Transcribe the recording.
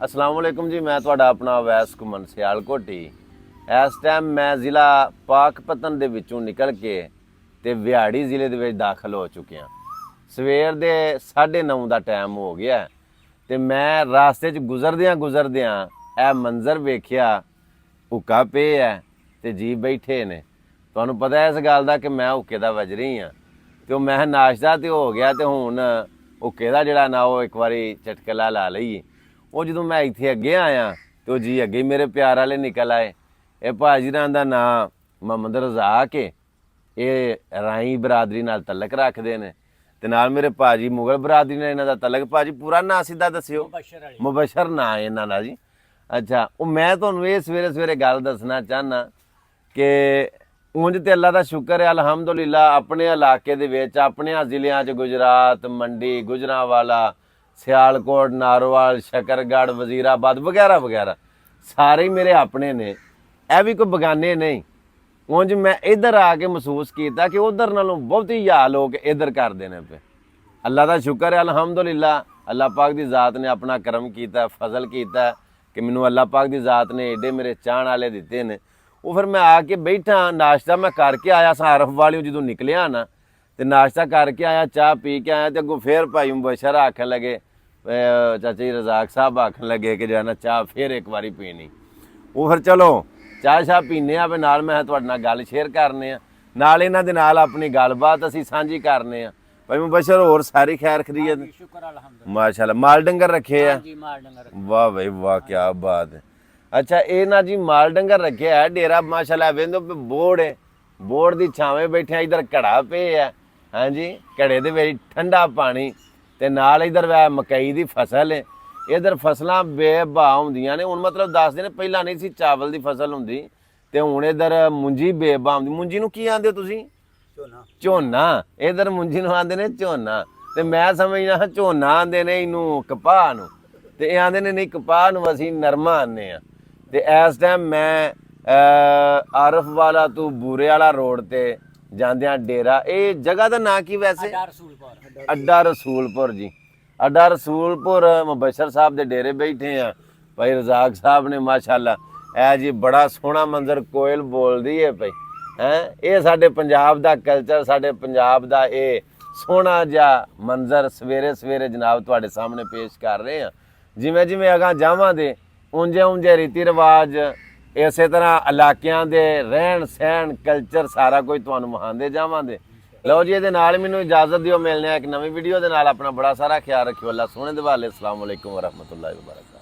अस्सलाम वालेकुम जी। मैं ਤੁਹਾਡਾ ਆਪਣਾ ਅਵੈਸ ਘੁੰਮਣ ਸਿਆਲਕੋਟੀ। ਇਸ ਟਾਈਮ ਮੈਂ ਜ਼ਿਲ੍ਹਾ ਪਾਕਪਤਨ ਦੇ ਵਿੱਚੋਂ ਨਿਕਲ ਕੇ ਤੇ ਵਿਹਾੜੀ ਜ਼ਿਲ੍ਹੇ ਦੇ ਵਿੱਚ ਦਾਖਲ ਹੋ ਚੁੱਕਿਆ। ਸਵੇਰ ਦੇ 9:30 ਦਾ ਟਾਈਮ ਹੋ ਗਿਆ ਤੇ ਮੈਂ ਰਾਸਤੇ 'ਚ ਗੁਜ਼ਰਦਿਆਂ ਇਹ ਮੰਜ਼ਰ ਵੇਖਿਆ। ਹੁੱਕਾ ਪਏ ਹੈ ਤੇ ਜੀ ਬੈਠੇ ਨੇ। ਤੁਹਾਨੂੰ ਪਤਾ ਹੈ ਇਸ ਗੱਲ ਦਾ ਕਿ ਮੈਂ ਹੁੱਕੇ ਦਾ ਵਜਰੀ ਹਾਂ ਤੇ ਮੈਂ ਨਾਸ਼ਤਾ ਤੇ ਹੋ ਗਿਆ ਤੇ ਹੁਣ ਹੁੱਕੇ ਦਾ ਜਿਹੜਾ ਨਾ ਉਹ ਇੱਕ ਵਾਰੀ ਚਟਕਲਾ ਲਾ ਲਈਏ। ਉਹ ਜਦੋਂ ਮੈਂ ਇੱਥੇ ਅੱਗੇ ਆਇਆ ਤੇ ਉਹ ਜੀ ਅੱਗੇ ਮੇਰੇ ਪਿਆਰ ਵਾਲੇ ਨਿਕਲ ਆਏ। ਇਹ ਭਾਜੀਰਾਂ ਦਾ ਨਾਂ ਮੁਹੰਮਦ ਰਜ਼ਾਕ ਹੈ। ਇਹ ਰਾਈ ਬਰਾਦਰੀ ਨਾਲ ਤਲਕ ਰੱਖਦੇ ਨੇ ਤੇ ਨਾਲ ਮੇਰੇ ਭਾਜੀ ਮੁਗਲ ਬਰਾਦਰੀ ਨਾਲ ਇਹਨਾਂ ਦਾ ਤਲਕ। ਭਾਜੀ ਪੂਰਾ ਨਾਂ ਸਿੱਧਾ ਦੱਸਿਓ। ਮੁਬਸ਼ਰ ਨਾਂ ਇਹਨਾਂ ਦਾ ਜੀ। ਅੱਛਾ, ਉਹ ਮੈਂ ਤੁਹਾਨੂੰ ਇਹ ਸਵੇਰੇ ਗੱਲ ਦੱਸਣਾ ਚਾਹੁੰਦਾ ਕਿ ਉਂਝ ਤੇ ਅੱਲਾ ਦਾ ਸ਼ੁਕਰ ਹੈ ਅਲਹਮਦੁਲਿਲਾ ਆਪਣੇ ਇਲਾਕੇ ਦੇ ਵਿੱਚ ਆਪਣੇ ਜ਼ਿਲ੍ਹਿਆਂ 'ਚ ਗੁਜਰਾਤ ਮੰਡੀ ਗੁਜਰਾਂਵਾਲਾ ਸਿਆਲਕੋਟ ਨਾਰੋਵਾਲ ਸ਼ਕਰਗੜ੍ਹ ਵਜ਼ੀਰਾਬਾਦ ਵਗੈਰਾ ਸਾਰੇ ਮੇਰੇ ਆਪਣੇ ਨੇ। ਇਹ ਵੀ ਕੋਈ ਬਗਾਨੇ ਨਹੀਂ। ਉਂਝ ਮੈਂ ਇੱਧਰ ਆ ਕੇ ਮਹਿਸੂਸ ਕੀਤਾ ਕਿ ਉਧਰ ਨਾਲੋਂ ਬਹੁਤੀ ਜ਼ਿਆਦਾ ਲੋਕ ਇੱਧਰ ਕਰਦੇ ਨੇ ਪਏ। ਅੱਲਾ ਦਾ ਸ਼ੁਕਰ ਹੈ ਅਲਹਮਦੁਲਿਲਾ। ਅੱਲਾ ਪਾਕ ਦੀ ਜ਼ਾਤ ਨੇ ਆਪਣਾ ਕਰਮ ਕੀਤਾ, ਫਜ਼ਲ ਕੀਤਾ ਕਿ ਮੈਨੂੰ ਅੱਲਾ ਪਾਕ ਦੀ ਜ਼ਾਤ ਨੇ ਏਡੇ ਮੇਰੇ ਚਾਹਣ ਵਾਲੇ ਦਿੱਤੇ ਨੇ। ਉਹ ਫਿਰ ਮੈਂ ਆ ਕੇ ਬੈਠਾ, ਨਾਸ਼ਤਾ ਮੈਂ ਕਰਕੇ ਆਇਆ ਸਾਂ ਆਰਫ ਵਾਲਿਓ। ਜਦੋਂ ਨਿਕਲਿਆ ਨਾ ਤੇ ਨਾਸ਼ਤਾ ਕਰਕੇ ਆਇਆ, ਚਾਹ ਪੀ ਕੇ ਆਇਆ ਤੇ ਅੱਗੋਂ ਫੇਰ ਭਾਈ ਮੁਬਸ਼ਰ ਆਖਣ ਲੱਗੇ, ਚਾਚਾ ਜੀ ਰਜ਼ਾਕ ਸਾਹਿਬ ਆਖਣ ਲੱਗੇ ਕਿ ਜਿਹੜਾ ਚਾਹ ਫੇਰ ਇੱਕ ਵਾਰੀ ਪੀਣੀ। ਉਹ ਫਿਰ ਚਲੋ ਚਾਹ ਪੀਨੇ ਆ, ਨਾਲ ਮੈਂ ਤੁਹਾਡੇ ਨਾਲ ਗੱਲ ਸ਼ੇਅਰ ਕਰਨੇ ਆ, ਨਾਲ ਇਹਨਾਂ ਦੇ ਨਾਲ ਆਪਣੀ ਗੱਲਬਾਤ ਅਸੀਂ ਸਾਂਝੀ ਕਰਨੇ ਆ। ਭਾਈ ਮੁਬਸ਼ਰ ਹੋਰ ਸਾਰੀ ਖੈਰ ਖਰੀਦ? ਸ਼ੁਕਰ ਅਲਹਮਦੁਲਿਲਾ। ਮਾਸ਼ਾਅੱਲਾ ਮਾਲ ਡੰਗਰ ਰੱਖੇ ਆ? ਜੀ ਮਾਲ ਡੰਗਰ ਰੱਖੇ। ਵਾਹ ਬਈ ਵਾਹ, ਕੀ ਬਾਤ ਹੈ। ਅੱਛਾ, ਇਹ ਨਾ ਜੀ ਮਾਲ ਡੰਗਰ ਰੱਖਿਆ ਹੈ ਡੇਰਾ ਮਾਸ਼ਾਅੱਲਾ। ਵੇਂਦੋ ਬੋੜ ਹੈ, ਬੋੜ ਦੀ ਛਾਵੇਂ ਬੈਠੇ ਇਧਰ ਘੜਾ ਪਏ ਆ। ਹਾਂਜੀ, ਘੜੇ ਦੇ ਵਿੱਚ ਠੰਡਾ ਪਾਣੀ ਤੇ ਨਾਲ ਇਧਰ ਮਕਈ ਦੀ ਫਸਲ ਹੈ। ਇਧਰ ਫਸਲਾਂ ਬੇਭਾਅ ਹੁੰਦੀਆਂ ਨੇ। ਹੁਣ ਮਤਲਬ ਦੱਸਦੇ ਨੇ ਪਹਿਲਾਂ ਨਹੀਂ ਸੀ ਚਾਵਲ ਦੀ ਫਸਲ ਹੁੰਦੀ ਤੇ ਹੁਣ ਇਧਰ ਮੁੰਜੀ ਬੇਭਾਅ ਹੁੰਦੀ। ਮੁੰਜੀ ਨੂੰ ਕੀ ਆਂਦੇ ਹੋ ਤੁਸੀਂ? ਝੋਨਾ। ਇਧਰ ਮੁੰਜੀ ਨੂੰ ਆਂਦੇ ਨੇ ਝੋਨਾ ਤੇ ਮੈਂ ਸਮਝਦਾ ਝੋਨਾ ਆਂਦੇ ਨੇ ਇਹਨੂੰ ਕਪਾਹ ਨੂੰ ਤੇ ਇਹ ਆਂਦੇ ਨੇ ਨਹੀਂ ਕਪਾਹ ਨੂੰ ਅਸੀਂ ਨਰਮਾ ਆਂਦੇ ਆ। ਤੇ ਇਸ ਟਾਈਮ ਮੈਂ ਆਰਫ ਵਾਲਾ ਤੋਂ ਬੂਰੇ ਵਾਲਾ ਰੋਡ ਤੇ ਜਾਂਦਿਆਂ ਡੇਰਾ, ਇਹ ਜਗ੍ਹਾ ਦਾ ਨਾਂ ਕੀ ਵੈਸੇ? ਅੱਡਾ ਰਸੂਲਪੁਰ ਜੀ। ਅੱਡਾ ਰਸੂਲਪੁਰ ਮੁਬਸ਼ਰ ਸਾਹਿਬ ਦੇ ਡੇਰੇ ਬੈਠੇ ਆ। ਭਾਈ ਰਜ਼ਾਕ ਸਾਹਿਬ ਨੇ ਮਾਸ਼ਾਅੱਲਾ ਇਹ ਜੀ ਬੜਾ ਸੋਹਣਾ ਮੰਜ਼ਰ, ਕੋਇਲ ਬੋਲਦੀ ਹੈ ਪਈ ਹੈ। ਇਹ ਸਾਡੇ ਪੰਜਾਬ ਦਾ ਕਲਚਰ, ਸਾਡੇ ਪੰਜਾਬ ਦਾ ਇਹ ਸੋਹਣਾ ਜਿਹਾ ਮੰਜ਼ਰ ਸਵੇਰੇ ਜਨਾਬ ਤੁਹਾਡੇ ਸਾਹਮਣੇ ਪੇਸ਼ ਕਰ ਰਹੇ ਆ। ਜਿਵੇਂ ਅਗਾਂ ਜਾਵਾਂਗੇ ਉਂਝੇ ਰੀਤੀ ਰਿਵਾਜ, ਇਸੇ ਤਰ੍ਹਾਂ ਇਲਾਕਿਆਂ ਦੇ ਰਹਿਣ ਸਹਿਣ ਕਲਚਰ ਸਾਰਾ ਕੁਝ ਤੁਹਾਨੂੰ ਵਿਖਾਉਂਦੇ ਜਾਵਾਂਗੇ। ਲਓ ਜੀ, ਇਹਦੇ ਨਾਲ ਮੈਨੂੰ ਇਜਾਜ਼ਤ ਦਿਓ। ਮਿਲਦੇ ਆ ਇੱਕ ਨਵੀਂ ਵੀਡੀਓ ਦੇ ਨਾਲ। ਆਪਣਾ ਬੜਾ ਸਾਰਾ ਖਿਆਲ ਰੱਖਿਓ। ਅੱਲਾ ਸੋਹਣੇ ਦਿਵਾਲੇ। ਅਸਲਾਮ ਵਾਲੇਕੁਮ ਵਰਹਿਮਤੁਲਾਹਿ ਵਬਰਕਾਤੁਹੂ।